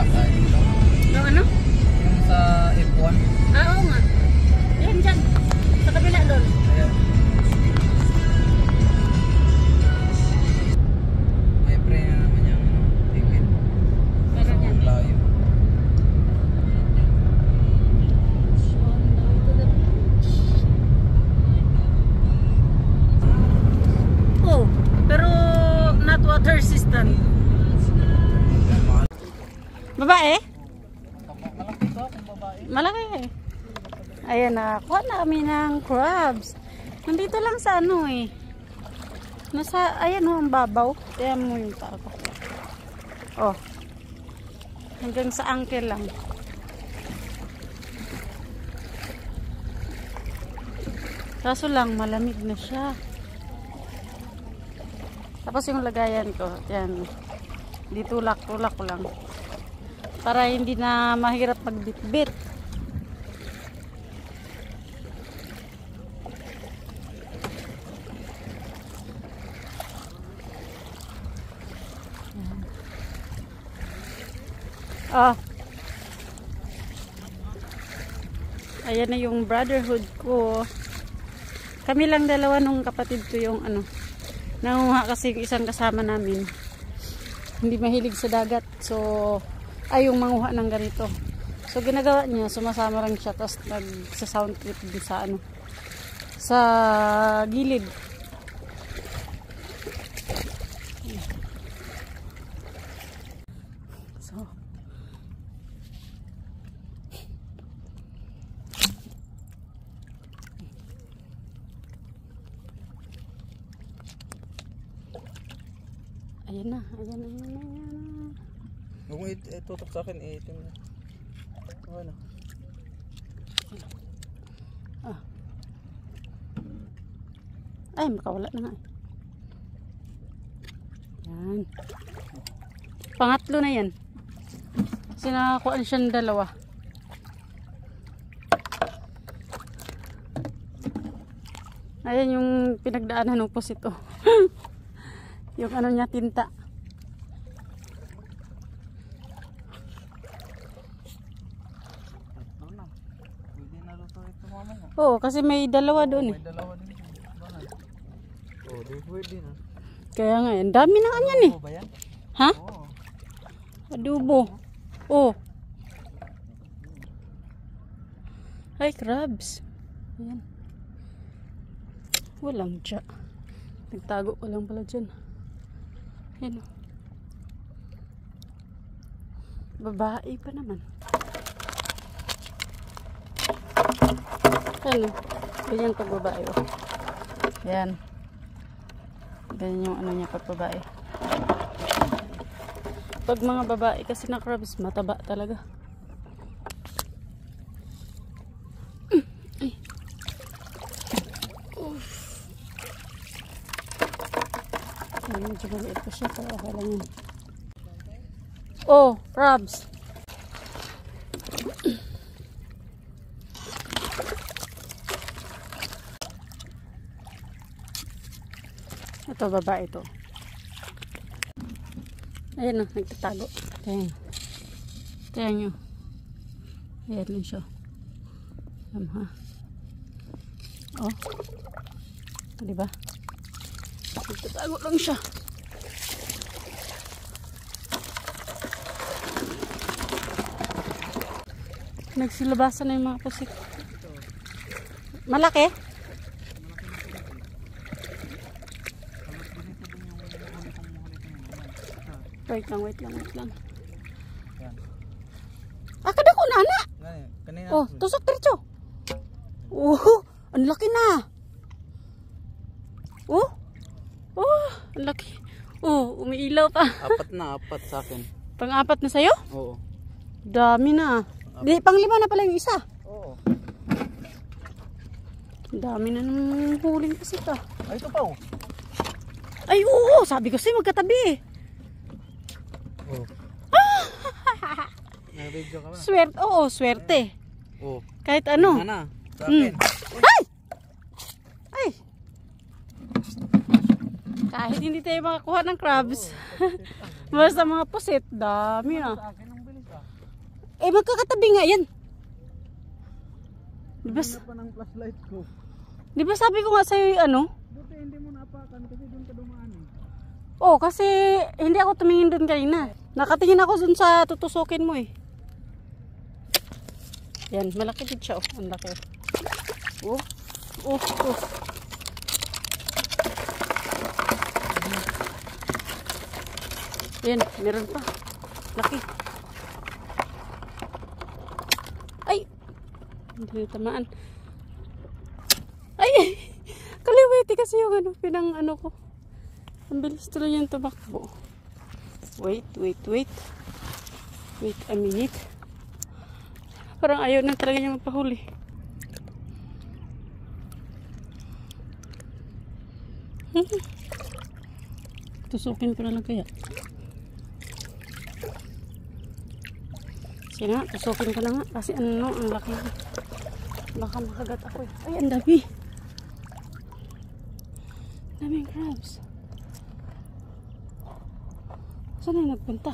wala ka dito. Yung ano? Yung sa F1. Ah, oo nga. Yan dyan. Sa kabila doon. Ayan. May pre na naman yung ticket. Meron yan. Ang layo. Oh, pero not water resistant. Babae? Malaki to kung babae. Malaki. Ayan, nakakuha na kami ng crabs. Nandito lang sa ano eh. Nasa, ayan o, ang babaw. Ayan mo yung tao. Oh. Hanggang sa ankle lang. Kaso lang, malamig na siya. Tapos yung lagayan ko, yan. Di tulak-tulak ko lang. Para hindi na mahirap magbitbit. Ah. Ayan na yung brotherhood ko. Kami lang dalawa nung kapatid ko yung ano. Nanguha kasi yung isang kasama namin. Hindi mahilig sa dagat. So, ay yung manguha ng ganito. So, ginagawa niya, sumasama lang siya. Tapos nagsa-sound trip din sa ano. Sa gilid. So, ayan na, ayan na, ayan na, ayan na. Huwag mo itutok sa akin, itim na. Ano? Ah. Ay, makawala na nga. Yan. Pangatlo na yan. Sinakakuan siya ng dalawa. Ayan yung pinagdaanan ng posito. Yung ano niya, tinta. Oo, kasi may dalawa doon eh. May dalawa din. Oh, di pwede na. Kaya nga, ang dami na kanyan eh. Ba yan? Ha? Oo. Adobo. Oh. Ay, crabs. Ayan. Walang dya. Nagtago ko lang pala dyan. Ayan o. Babae pa naman. Ayan o. Ganyan pag babae o. Ayan. Ganyan yung ano niya pag babae. Pag mga babae kasi na crabs, mataba talaga. Ay. Ay, medyo maliit pa siya. Kaya lang yun. Oh, crabs. Ito, babae ito. Ayan o, nagtatago. Ayan. Ayan nyo. Ayan lang siya. Ayan ha. Oh. Diba? Nagtatago lang siya. Nagsilabasan na yung mga pusit. Malaki? Wait lang. Ah, kada ko nana. Kanina. Oh, tusok diretso. Oh, ang laki na. Oh, ang laki. Oh, umiilaw pa. Apat sa akin. Pang-apat na sa'yo? Oo. Dami na. Di, pang-lima na pala yung isa. Oo. Dami na ng huling kasi ito. Ay, ito pa oh. Ay, oo. Sabi ko sa'yo, magkatabi eh. Oh. Nag-video ka ba? Swerte. Oo, swerte. Oo. Kahit ano. Mana, sa akin. Ay! Ay! Kahit hindi tayo makakuha ng crabs. Basta mga pusit, dami na. Sa akin ang bilis ah. Eh, magkakatabi nga yan. Diba, pa ng flashlight ko. diba sabi ko nga sa'yo ano? Buti hindi mo napakan kasi doon ka dumaan eh. Oh, kasi hindi ako tumingin doon kanina. Nakatingin ako doon sa tutusukin mo eh. Yan, malaki din siya oh. Ang laki. Oh, oh, oh. Yan, meron pa. Laki. Ay! Hindi tamaan. Ay! Kaliwiti kasi yung ano, pinang ano ko. Ang bilis tuloy yung tumakbo. Wait, wait, wait. Wait a minute. Parang ayaw na talaga niya magpahuli. Tusukin ko na lang kaya. Sige nga, tusukin ko na nga. Kasi ano, ang laki. Baka makagat ako eh. Ay, ang dami. Daming crabs. Saan na nagpunta?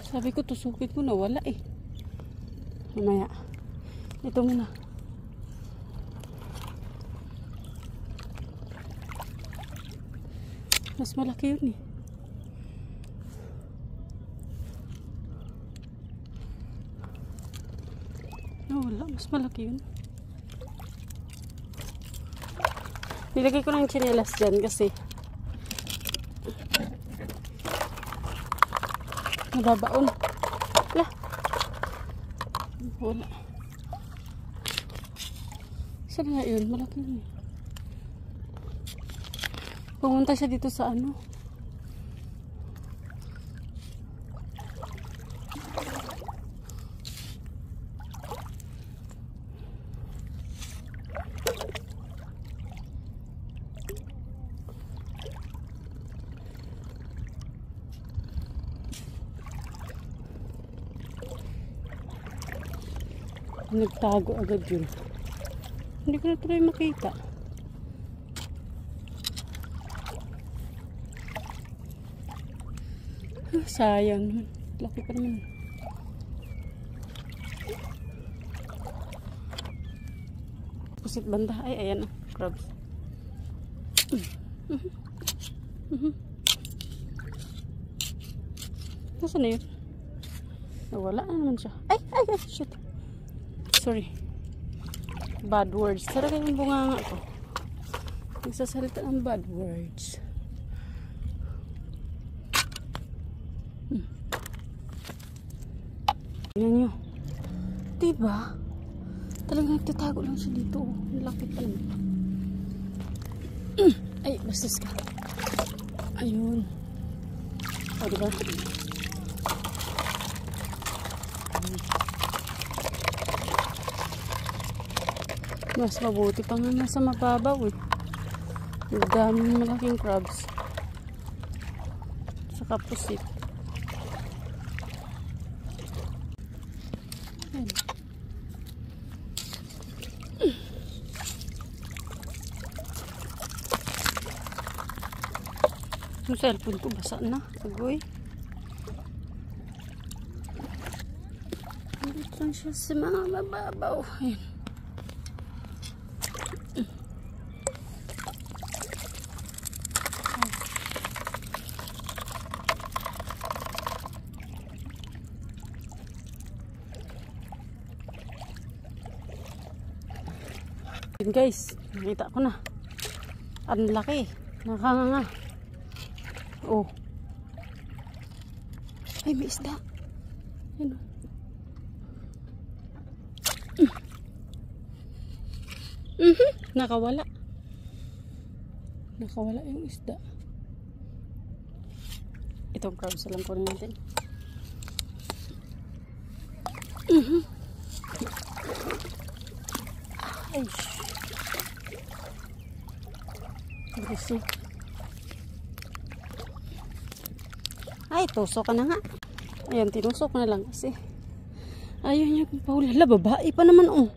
Sabi ko, tusukin ko na. Wala eh. Mamaya. Ito muna. Mas malaki yun eh. Oh, wala. Mas malaki yun. Nilagay ko ng tsinelas dyan kasi nababaon. Wala. Wala. Saan nga yun? Malaki yun eh. Pumunta siya dito sa ano. Nagtago agad yun. Hindi ko na tuloy makita. Sayang. Laki pa naman. Pusit banda. Ay, ayan na. Crabs. Nasaan na yun? Nawala na naman siya. Ay, ay, ay, shit. Sorry. Bad words. Talaga yung bunganga ko. Nagsasalita ng bad words. Tingnan nyo. Diba? Talagang nagtatago lang siya dito. Lapit pa naman. Ay, bastos ka. Ayun. O, diba? Mas mabuti pa nga nasa mababaw eh. Ang daming malaking crabs. Saka pusit. Yung cellphone ko basa na. Agoy. Dito lang siya sa mga mababaw. Ayun. Yun guys, nakita ko na. Ang laki. Nakanganga. Oh. Ay, may isda. Ayun. Nakawala. Nakawala yung isda. Itong crabs lang po natin. Ay. Gusto. Ay, tusok ka na nga. Ayan, tinusok na lang kasi ayaw niya pahuli. Hala, babae pa naman oh.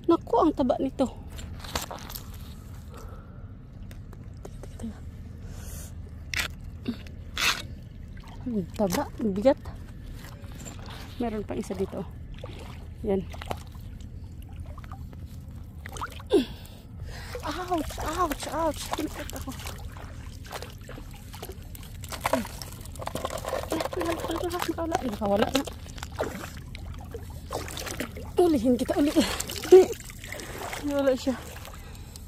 Naku, ang taba nito. Ang taba, ang bigat. Meron pang isa dito. Yan. Ouch! Ouch! Ouch! Pinipot ako. Nakawala na. Ulihin kita uli. Wala siya.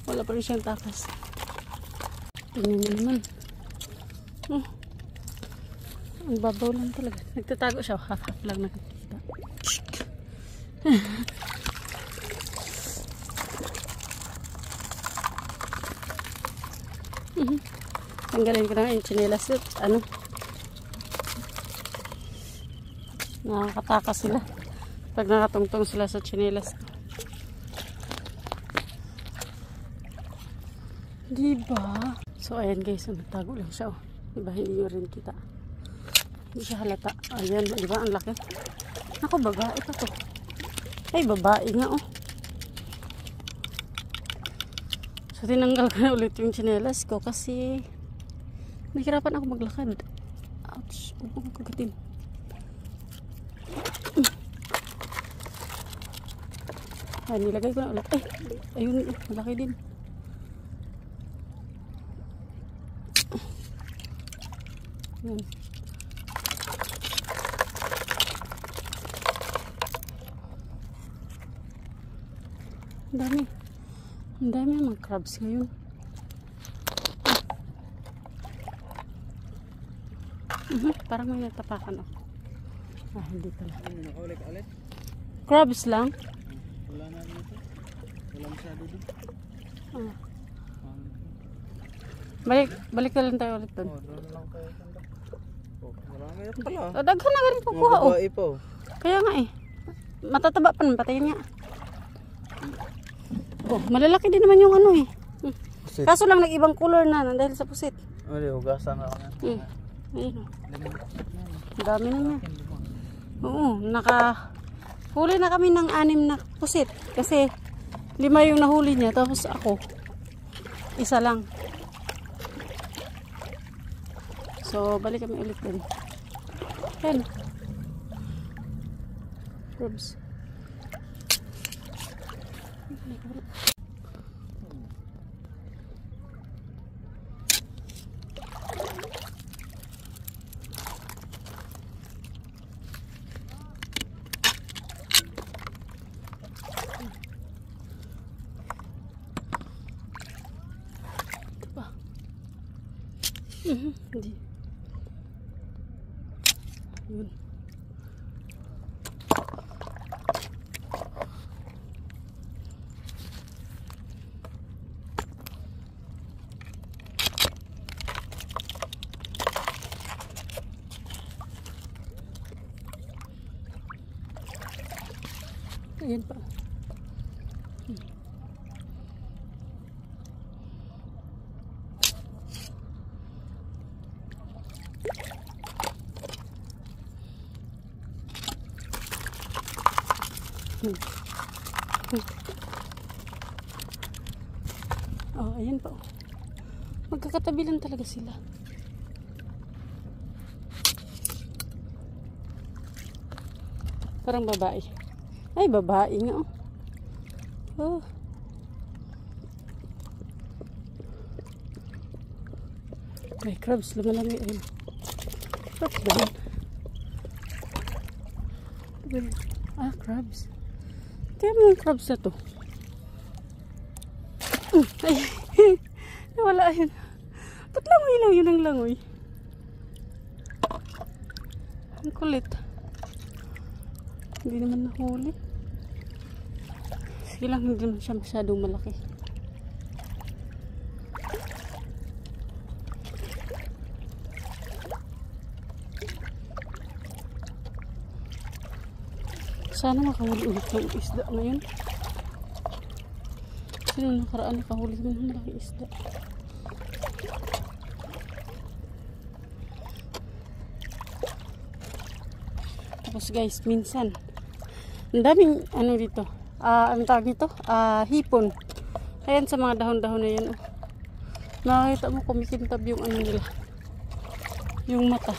Wala pa rin siyang takas. Tingnan mo naman. Ang babaw lang talaga. Nagtatago siya. Half-half lang nakikita. Tanggalin ko na yung chinelas. Ano? Nakakatakas sila. Pag nakatungtong sila sa chinelas. Diba? So, ayan guys. Nagtago lang siya. Oh. Diba? Hindi nyo rin kita. Hindi siya halata. Ayan. Diba? Ang laki. Ako, babae pa to. Ay, babae nga oh. So, tinanggal ko na ulit yung chinelas ko kasi nahirapan ako maglakad. Ouch. Huwag ko kagatin. Ay, nilagay ko na ulit. Ay, ayun. Malaki din. Yan. Ang dami. Ang dami mga crabs ngayon. Parang may natapakan ako. Ah, hindi pala. Nakaulit-ulit? Crabs lang? Wala na dito. Wala masyado dito. Ah. Balik na lang tayo ulit doon. Doon lang tayo. Marami na pala. Daghan na rin kukuha oh. Babae po. Kaya nga eh. Matataba pa naman. Patayin nga. Oh, malalaki din naman yung ano eh. Pusit. Kaso lang nag-ibang color na dahil sa pusit. Hindi, hugasan na ako. Ayun oh. Ang dami na nga. Oo, huli na kami ng 6 na pusit. Kasi 5 yung nahuli niya. Tapos ako, isa lang. So, balik kami ulit din. Ayan. Crabs. Ito pa. Hindi. Yun. Ayan pa. Oh, ayan pa. Magkakatabi lang talaga sila. Parang babae. Ay, babae nga oh. Oh. May crabs, lumalami. Ayun. Crabs ba yun? Ah, crabs. Kaya mo yung crabs na to. Ay, nawala yun. Ba't langoy lang yun ang langoy? Ang kulit. Hindi naman nahuli. Sige lang, hindi naman siya masyadong malaki. Sana makahuli ulit ng isda ngayon. Sino nakaraan nakahuli ng malaki isda? Tapos guys, minsan ang daming ano dito. Ang tawag nito? Hipon. Ayan sa mga dahon-dahon na yan. Oh. Nakakita mo kumikintab yung ano nila. Yung mata.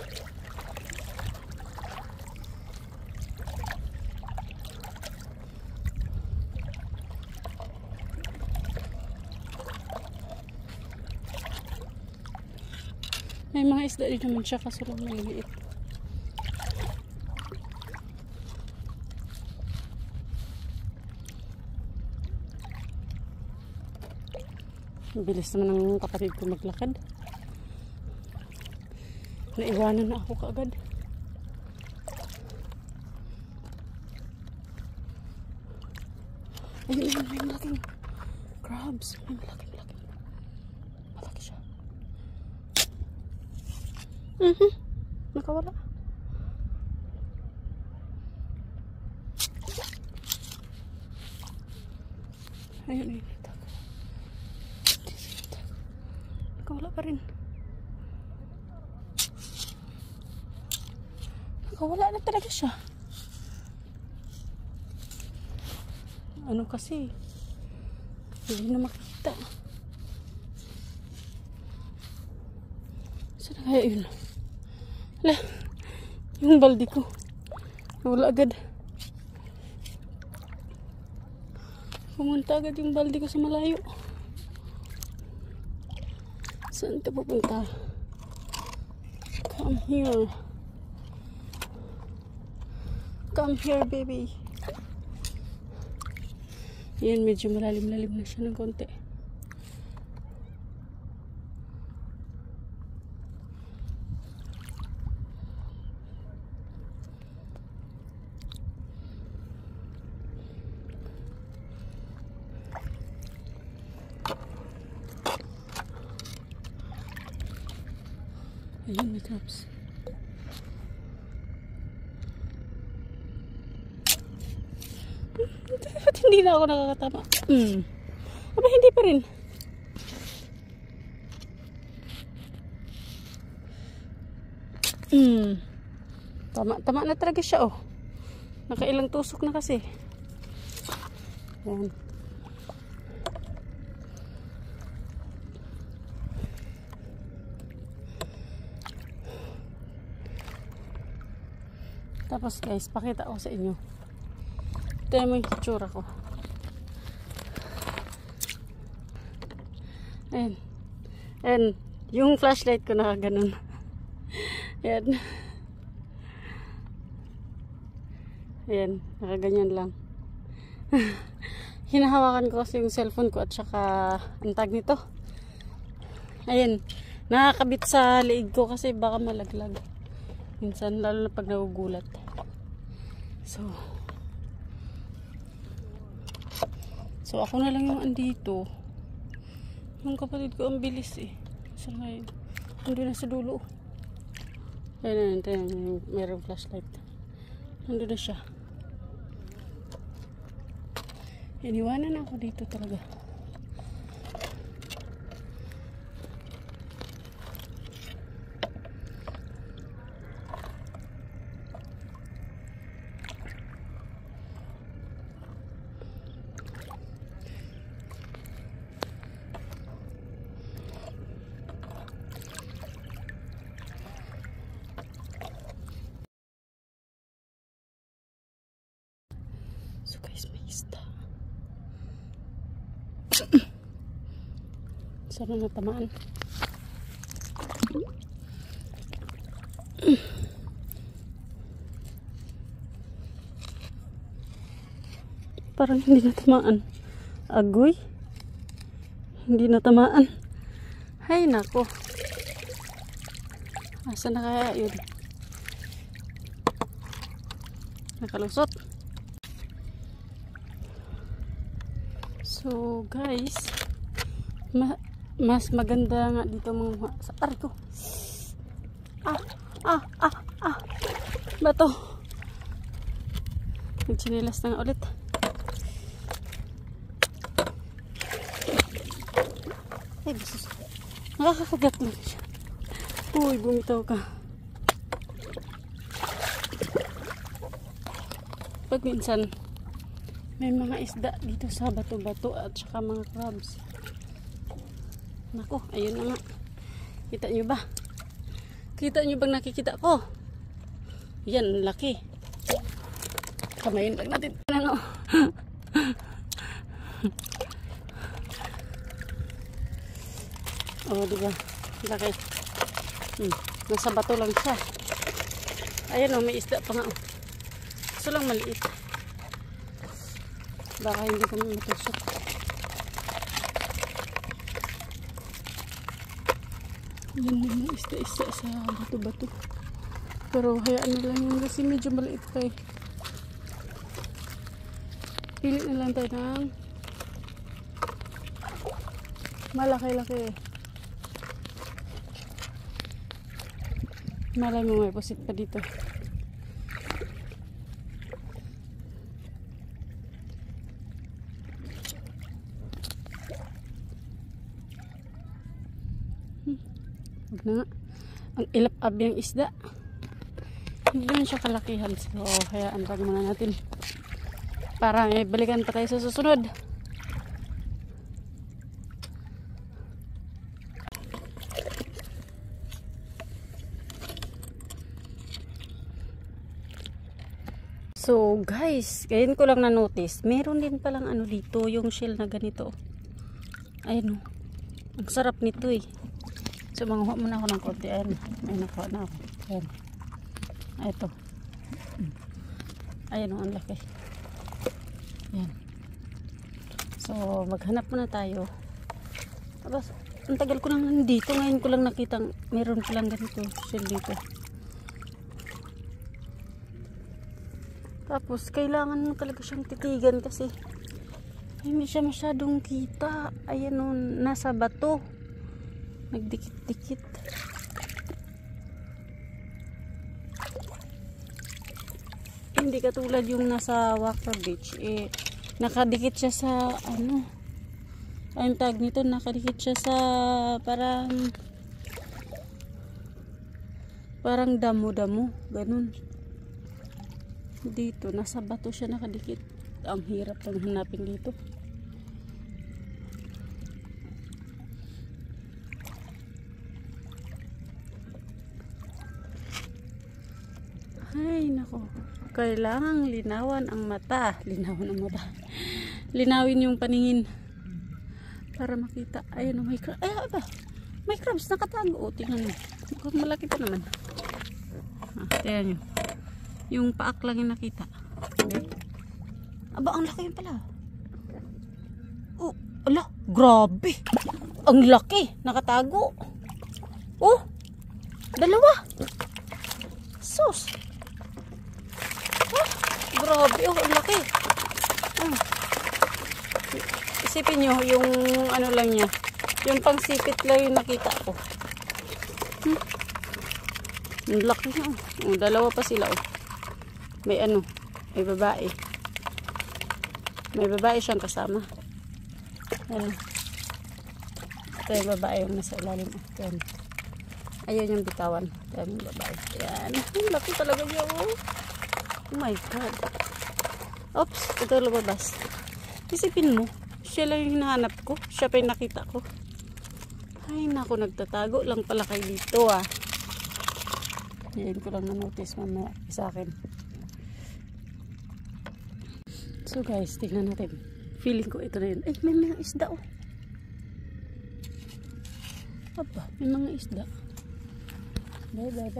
May mga isda din naman siya kaso lang maliliit. Bilis naman ng kapatid ko maglakad. Naiwanan na ako kaagad. Ayun, may malaking crabs. May malaki. Malaki siya. Nakawala. Ayun. Nakawala pa rin. Nakawala na talaga siya. Ano kasi? Hindi na makita. Saan na kaya yun? Hala, yung balde ko. Nawala agad. Pumunta agad yung balde ko sa malayo. Saan ka pupunta? Come here. Come here, baby. Yan, medyo malalim-lalim na siya ng konti. Ayun, may crabs. Ba't hindi na ako nakakatama? Aba, hindi pa rin. Tama na talaga siya, oh. Nakailang tusok na kasi. Yan. Tapos guys, pakita ko sa inyo. Ito mo yung itsura ko. Ayan. Ayan. Yung flashlight ko na ganun. Ayan. Ayan. Nakaganyan lang. Hinahawakan ko kasi yung cellphone ko at saka ang tag nito. Ayan. Nakakabit sa liig ko kasi baka malaglag. Minsan lalo na pag nagugulat. So ako na lang yung andito. Yung kapatid ko ang bilis eh. Sa ngayon. Nandun na sa dulo. Ayun na, mayroong flashlight. Nandun na siya. Iniwanan ako dito talaga. So guys, may isda. Sana natamaan. Parang hindi natamaan. Agoy. Hindi natamaan. Hay nako. Asa na kaya yun? Nakalusot. So guys, mas maganda nga dito mga sa arko. Bato. Nagchinilas na nga ulit. Ay, basus. Nakakagat lang siya. Uy, bumitaw ka. Pag minsan may mga isda dito sa bato-bato at saka mga crabs. Nako, ayun na nga. Kita nyo ba? Kita nyo bang nakikita ko? Yan, laki. Kamayin lang natin. Ano? Oh, diba? Laki. Nasa bato lang siya. Ayan o, may isda pa nga. Gusto lang maliit. Baka hindi kami matusok. Yan yung isda-isda sa bato-bato. Pero hayaan na lang yun kasi medyo maliit pa eh. Pili na lang tayo ng malaki-laki eh. Malay mo may pusit pa dito. Huwag na nga. Ang ilap-ab yung isda. Hindi naman siya kalakihan. So, hayaan pag muna natin. Para may balikan pa tayo sa susunod. So, guys, ngayon ko lang na-notice. Meron din palang ano dito, yung shell na ganito. Ayan o. Ang sarap nito eh. So, manguha muna ako ng konti. Ayan. May nakuha na ako. Ayan. Ito. Ayan o, ang laki. Ayan. So, maghanap muna tayo. Tapos, ang tagal ko nang nandito. Ngayon ko lang nakita meron palang ganito shell dito. Tapos, kailangan mo talaga siyang titigan kasi hindi siya masyadong kita. Ayan o, nasa bato. Nagdikit-dikit. Hindi katulad yung nasa Waka Beach. Eh, nakadikit siya sa, ano, ayun tag nito, nakadikit siya sa parang damo-damo. Ganun. Dito, nasa bato siya nakadikit. Ang hirap ng hanapin dito. Ay, nako. Kailangang linawan ang mata. Linawan ang mata. Linawin yung paningin. Para makita. Ayun, may crabs. Ay, aba. May crabs nakatago. O, tingnan mo. Mukhang malaki pa naman. Tingnan nyo. Yung paak lang yung nakita. Okay. Aba, ang laki yun pala. Oh, ala. Grabe. Ang laki. Nakatago. Oh. Dalawa. Sus. Grabe, oh, ang laki. Isipin nyo, yung ano lang niya, yung pangsipit lang yung nakita ko. Ang laki na. Oh, dalawa pa sila, oh. May ano, may babae. May babae siyang kasama. Ano. Ito yung babae yung nasa ilalim. Ayan. Ayan yung bitawan. Ayan yung babae. Ayan. Ang laki talaga niya, oh. Oh my God. Oops, ito lumabas. Isipin mo, siya lang yung hinahanap ko. Siya pa yung nakita ko. Ay, naku, nagtatago lang pala kayo dito, ah. Yan ko lang na-notice mamaya sa akin. So guys, tingnan natin. Feeling ko ito na yun. Ay, may mga isda, oh. Aba, may mga isda. Bye.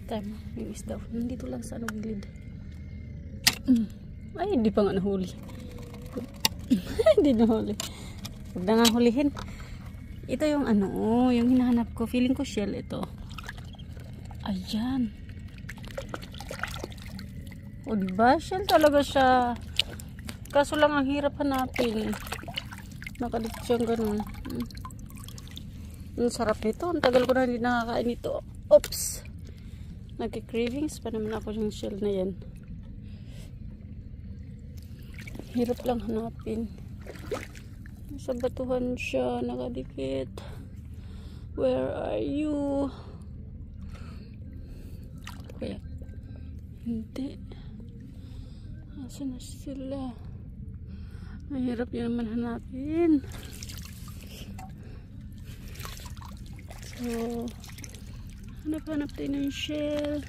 Tama, yung isda. Nandito lang sa anong gilid. Ay, hindi pa nga nahuli. Hindi nahuli. Huwag na nga hulihin. Ito yung ano, yung hinahanap ko. Feeling ko shell ito. Ayan. O diba? Shell talaga siya. Kaso lang ang hirap hanapin. Nakadikit siyang ganun. Ang sarap nito. Ang tagal ko na hindi nakakain ito. Oops! Nagki-cravings pa naman ako yung shell na yan. Hirap lang hanapin. Sa batuhan siya, nakadikit. Where are you? Kaya, hindi. Asan na sila? Mahirap yun naman hanapin. So, hanap tayo ng shell.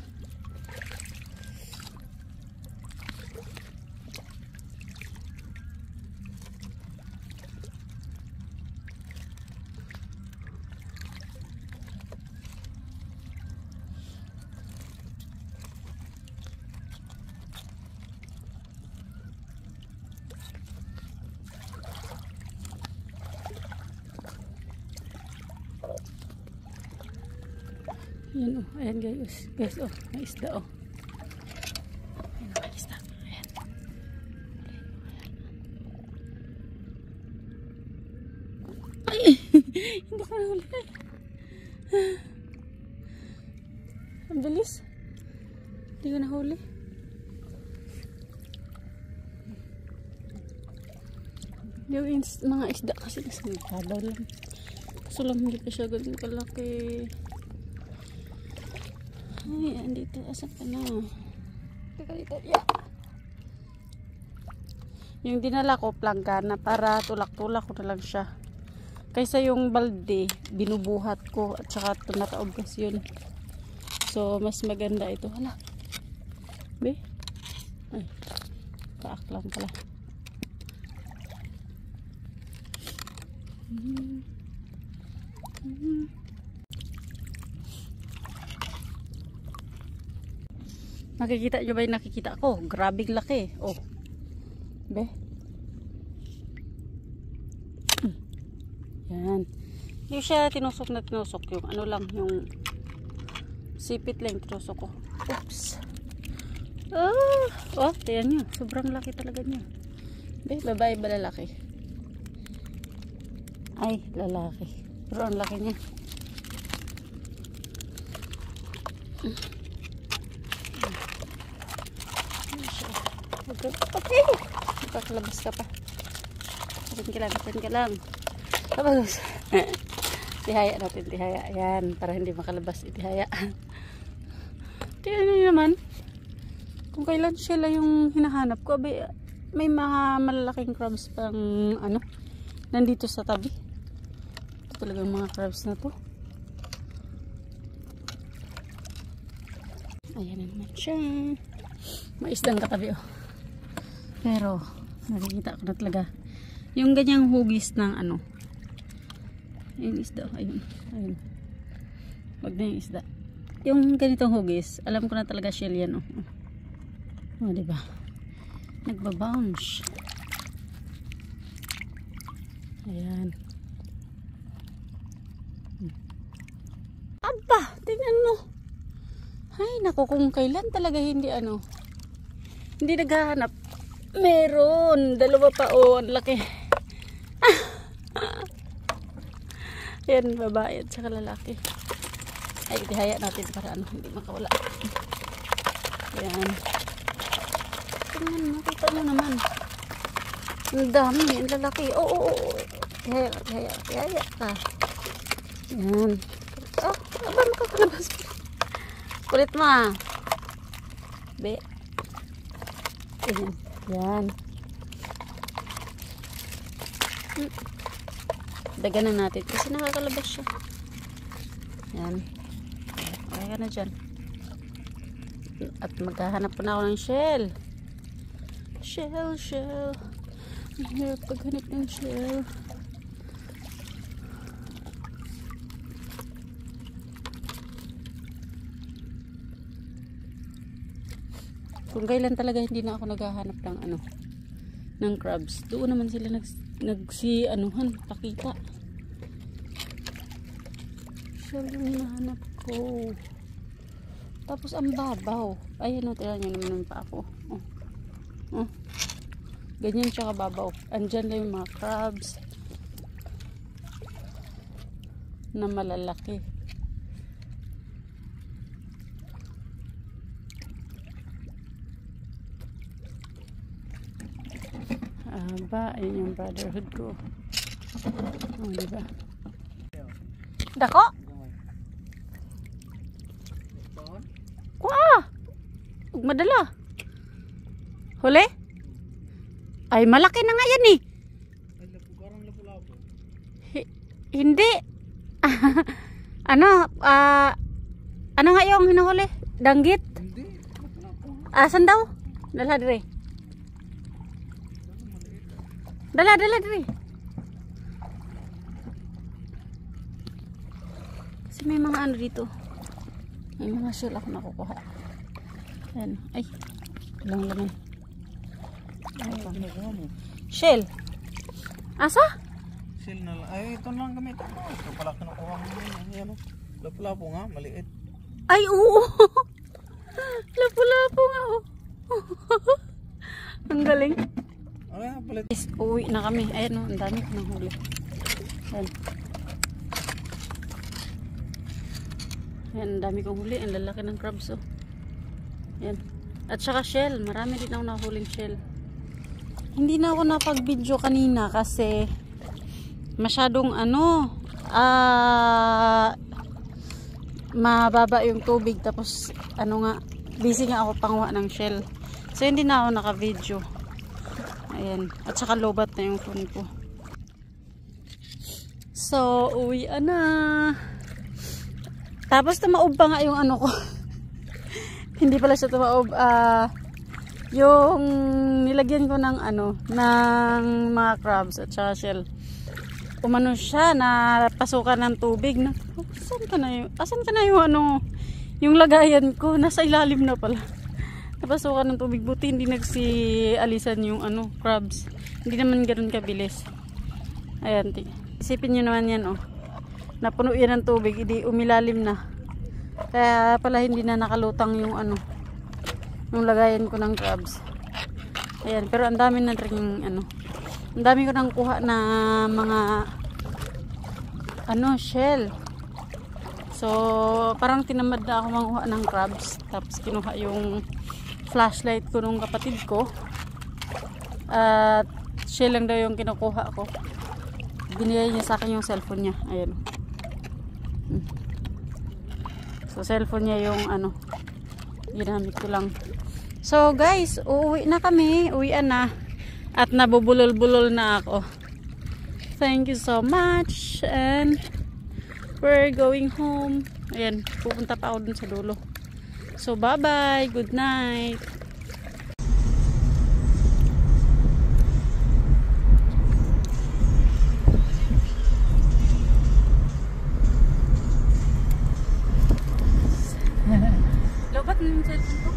Ayan, oh. Ayan guys. Guys, oh. May isda, oh. Ayan, may isda. Ayan. Ay! Hindi ko nahuli. Ang bilis. Hindi ko nahuli. Yung mga isda kasi nasa magkadaw lang. Kaso lang hindi pa siya ganun kalaki. Ay, andito. Asan ka na? Teka dito. Yeah. Yung dinala ko, plangga na para tulak-tulak ko na lang siya. Kaysa yung balde, binubuhat ko at saka ito nakaubos yun. So, mas maganda ito. Hala. Be? Ay. Kaak lang pala. Nakikita nyo ba yung nakikita ko? Grabing laki. Oh. Be? Yan. Hindi siya tinusok na tinusok. Yung ano lang, yung sipit lang tinusok ko. Oops. Oh, tiyan nyo. Sobrang laki talaga niya. Be, babae ba lalaki? Ay, lalaki. Pero ang laki niya. Okay. Makakalabas ka pa. Atin ka lang. Tapos, tihaya natin, tihaya. Ayan, para hindi makalabas, itihaya. Tingnan nyo naman. Kung kailan sila yung hinahanap ko, may mga malalaking crabs pang, nandito sa tabi. Ito talagang mga crabs na to. Ayan na naman siya. May isdang katabi, oh. Pero, nakikita ko na talaga. Yung ganyang hugis ng ayun isda, ayun. Wag na yung isda. Yung ganitong hugis, alam ko na talaga shell yan, oh. Oh, diba? Nagbabounce. Ayan. Aba, tingnan mo. Ay, naku, kung kailan talaga hindi hindi naghahanap. Meron. Dalawa pa, oh. Ang laki. Yan, babae at saka lalaki. Ay, itihaya natin para hindi makawala. Yan. Tingnan mo, kita mo naman. Ang dami, ang lalaki. Oo. Tihaya ka. Yan. Aba, makakalabas pa. Kulit mo, ah. Be. Yan. Daganan natin kasi nakakalabas siya. Yan. Okay ka na dyan. At maghahanap po na ako ng shell. Shell. Ang hirap paghanap ng shell. Kung kailan talaga hindi na ako naghahanap ng crabs. Doon naman sila pakita. Shell yung hinahanap ko. Tapos ang babaw. Ayan o, tira nyo naman pa ako. Ganyan siya kababaw. Andyan lang yung mga crabs na malalaki. Ayun yung brotherhood ko. Oh, diba? Dako? Huwag madala. Huli? Ay, malaki na nga yan eh. Hindi. Ano nga yung hinuhuli? Danggit? Asan daw? Dala dire. Dala dire. Kasi may mga dito. May mga shell ako nakukuha. Ayan. Ay. Walang laman. Shell. Asa? Shell na lang. Ay, ito lang gamit. Ito pala kinukuha mo yun. Ayan o. Lapu-lapu nga. Maliit. Ay, oo. Lapu-lapu nga, oh. Ang galing. Ay, palit. Guys, uwi na kami. Ayan, oh, ang dami ko ng huli. Ayan. Ayan, ang dami kong huli. Ang lalaki ng crabs, oh. Ayan. At saka shell. Marami din ako nahuling shell. Hindi na ako napag-video kanina kasi masyadong mababa yung tubig, tapos busy nga ako panguha ng shell, so hindi na ako naka-video. Ayan, at saka lobat na yung phone ko. So uwi na, tapos tumaob pa nga yung ko. Hindi pala siya tumaob, yung nilagyan ko ng ng mga crabs at saka shell, siya na pasukan ng tubig na. Asan ka na yung lagayan ko? Nasa ilalim na pala. Napasukan ng tubig, buti hindi nagsialisan yung crabs. Hindi naman ganoon kabilis. Ayan, isipin nyo naman yan, oh. Napuno yan ng tubig, hindi umilalim na. Kaya pala hindi na nakalutang yung yung lagayan ko ng crabs. Ayan, pero ang dami na ring ang dami ko nang kuha na mga shell. So parang tinamad na ako manguha ng crabs, tapos kinuha yung flashlight ko nung kapatid ko at shell lang daw yung kinukuha ko. Binigay niya sa akin yung cellphone niya. Ayan, so cellphone niya yung ginamit ko lang. So guys, uuwi na kami, uwian na. At nabubulol-bulol na ako. Thank you so much. And we're going home. Ayan, pupunta pa ako dun sa dulo. So bye-bye. Good night. Lobat na yung cellphone ko.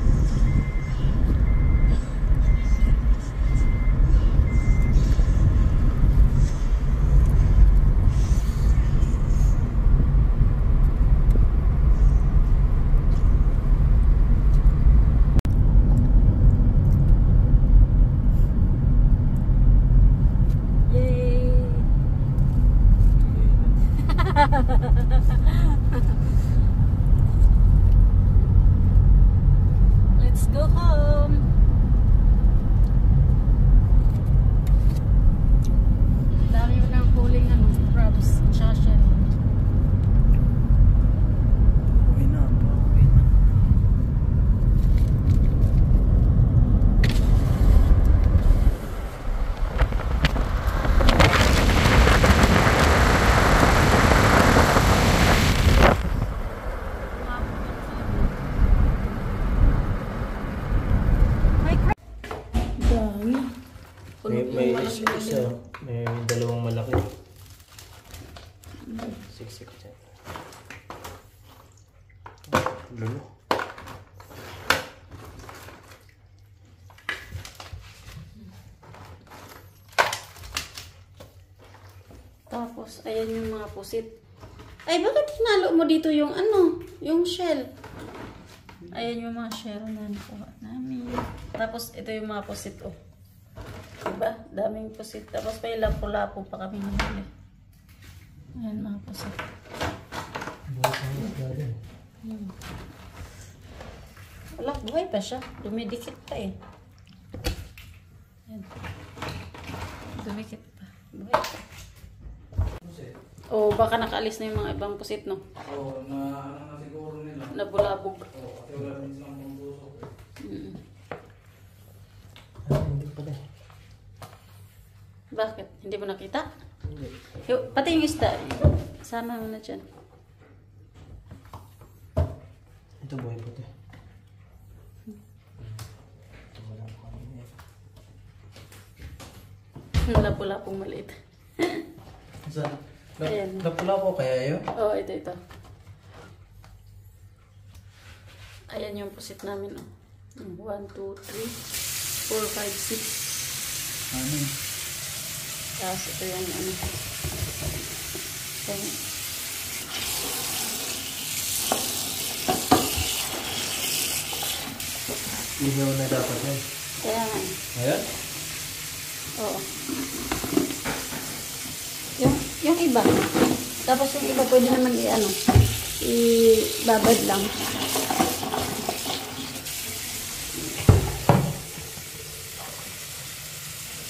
Let's go home. Dami mo ng huling crabs, shell. Uwi na. May isa, may dalawang malaki. Siksik dyan. Lulu. Tapos, ayan yung mga pusit. Ay, bakit hinalo mo dito yung yung shell? Ayan yung mga shell na nakuha namin. Tapos, ito yung mga pusit, oh. Diba? Daming pusit. Tapos may lapo-lapo pa kami nabili. Ayan mga pusit. Wala, buhay pa siya. Dumidikit pa eh. Ayan. Dumikit pa. Buhay pa. O baka nakaalis na yung mga ibang pusit, no? Oo, na siguro nila. Nabulabog. Oo, kasi wala rin silang pangtusok. Hindi pala. Bakit? Hindi mo nakita? Hindi. Pati yung isda. Sama mo na dyan. Ito buhay po ito. Lapu-lapong maliit. Ayan. Napula ko kaya yun? Oo, ito. Ayan yung pusit namin. 1, 2, 3, 4, 5, 6. Amin. Tapos ito yung Ihaw na dapat yan. Kaya nga. Ayan? Oo. Yung iba. Tapos yung iba pwede naman ibabad lang.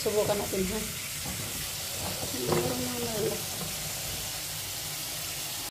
Subukan natin ha. Meron na malaki.